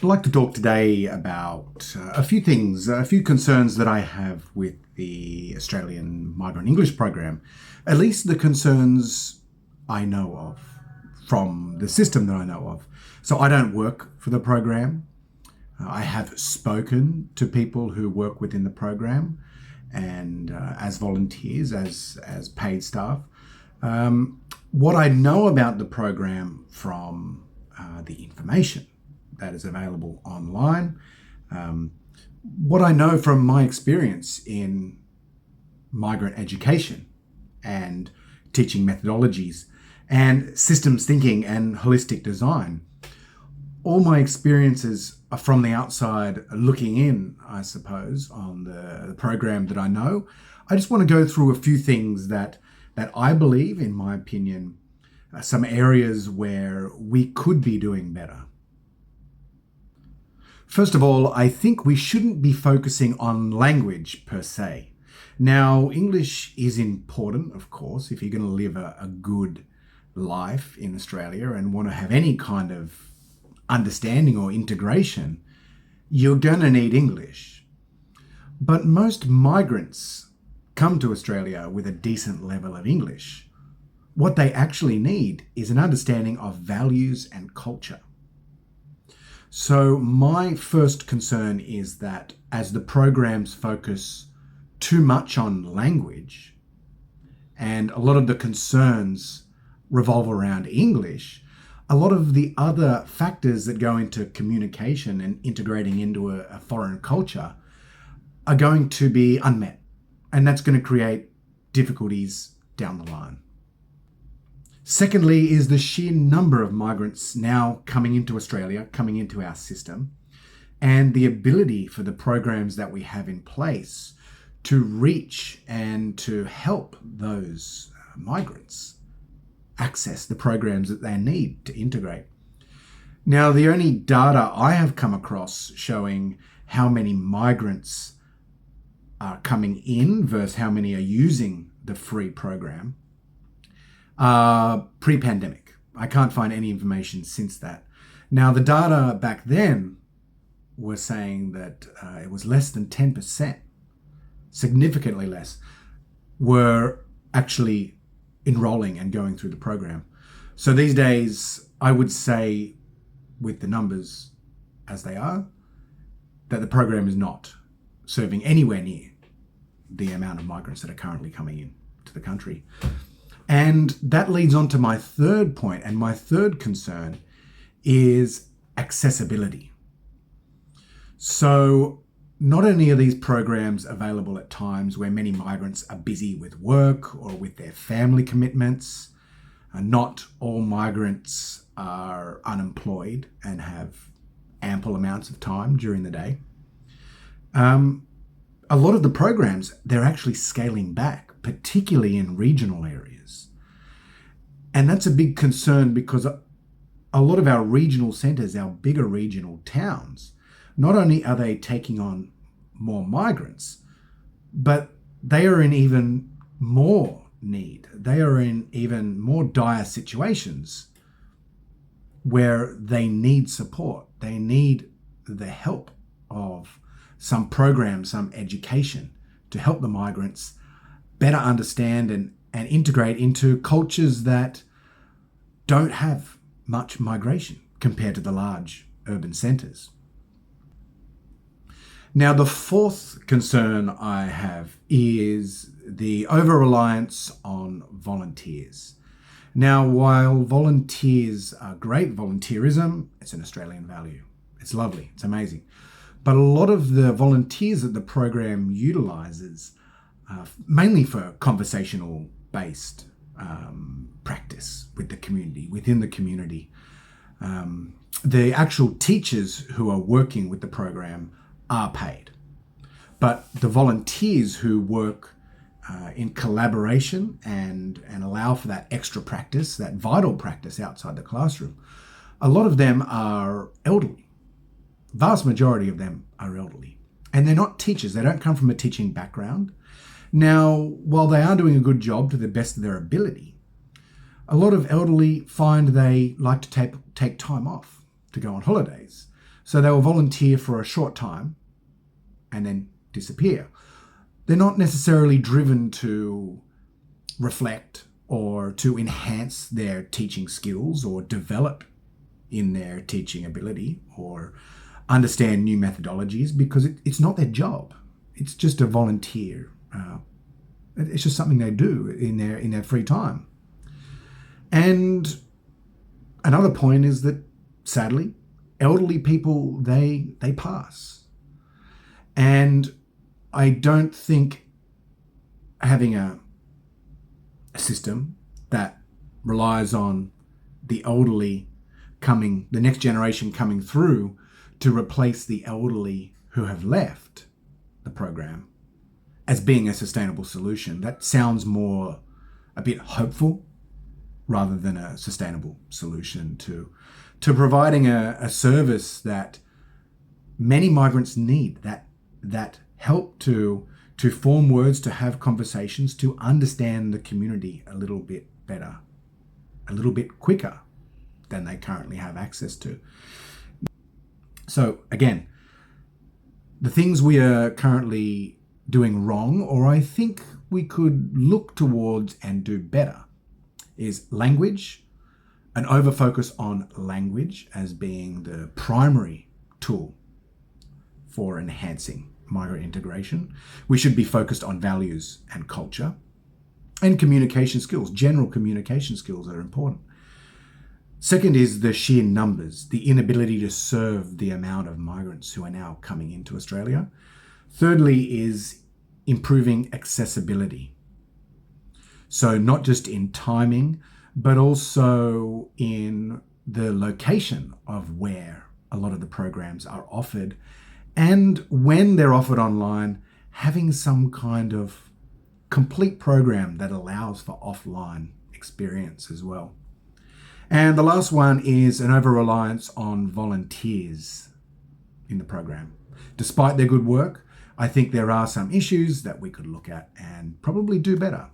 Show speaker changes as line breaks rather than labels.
I'd like to talk today about a few things, a few concerns that I have with the Australian Migrant English program, at least the concerns I know of from the system that I know of. So I don't work for the program. I have spoken to people who work within the program and as volunteers, as paid staff. What I know about the program from the information that is available online, what I know from my experience in migrant education and teaching methodologies and systems thinking and holistic design. All my experiences are from the outside looking in, I suppose, on the program that I know. I just want to go through a few things that I believe, in my opinion, are some areas where we could be doing better. First of all, I think we shouldn't be focusing on language per se. Now, English is important, of course, if you're going to live a good life in Australia and want to have any kind of understanding or integration, you're going to need English. But most migrants come to Australia with a decent level of English. What they actually need is an understanding of values and culture. So my first concern is that as the programs focus too much on language and a lot of the concerns revolve around English, a lot of the other factors that go into communication and integrating into a foreign culture are going to be unmet. And that's going to create difficulties down the line. Secondly, is the sheer number of migrants now coming into Australia, coming into our system, and the ability for the programs that we have in place to reach and to help those migrants access the programs that they need to integrate. Now, the only data I have come across showing how many migrants are coming in versus how many are using the free program pre-pandemic. I can't find any information since that. Now, the data back then was saying that it was less than 10%, significantly less, were actually enrolling and going through the program. So these days, I would say, with the numbers as they are, that the program is not serving anywhere near the amount of migrants that are currently coming in to the country. And that leads on to my third point, and my third concern is accessibility. So not only are these programs available at times where many migrants are busy with work or with their family commitments, not all migrants are unemployed and have ample amounts of time during the day. A lot of the programs, they're actually scaling back, particularly in regional areas. And that's a big concern because a lot of our regional centres, our bigger regional towns, not only are they taking on more migrants, but they are in even more need. They are in even more dire situations where they need support. They need the help of some program, some education to help the migrants better understand and integrate into cultures that don't have much migration compared to the large urban centres. Now, the fourth concern I have is the over-reliance on volunteers. Now, while volunteers are great, volunteerism, it's an Australian value. It's lovely, it's amazing. But a lot of the volunteers that the program utilises, mainly for conversational-based practice with the community, within the community, the actual teachers who are working with the program are paid. But the volunteers who work in collaboration and allow for that extra practice, that vital practice outside the classroom, a lot of them are elderly. Vast majority of them are elderly. And they're not teachers. They don't come from a teaching background. Now, while they are doing a good job to the best of their ability, a lot of elderly find they like to take time off to go on holidays. So they will volunteer for a short time and then disappear. They're not necessarily driven to reflect or to enhance their teaching skills or develop in their teaching ability or understand new methodologies, because it's not their job. It's just a volunteer. It's just something they do in their free time. And another point is that, sadly, elderly people, they pass. And I don't think having a system that relies on the elderly the next generation coming through to replace the elderly who have left the program as being a sustainable solution. That sounds more a bit hopeful rather than a sustainable solution to providing a service that many migrants need, that help to form words, to have conversations, to understand the community a little bit better, a little bit quicker than they currently have access to. So again, the things we are currently doing wrong, or I think we could look towards and do better, is language, an overfocus on language as being the primary tool for enhancing migrant integration. We should be focused on values and culture and communication skills. General communication skills are important. Second is the sheer numbers, the inability to serve the amount of migrants who are now coming into Australia. Thirdly is improving accessibility. So not just in timing, but also in the location of where a lot of the programs are offered. And when they're offered online, having some kind of complete program that allows for offline experience as well. And the last one is an over-reliance on volunteers in the program. Despite their good work, I think there are some issues that we could look at and probably do better.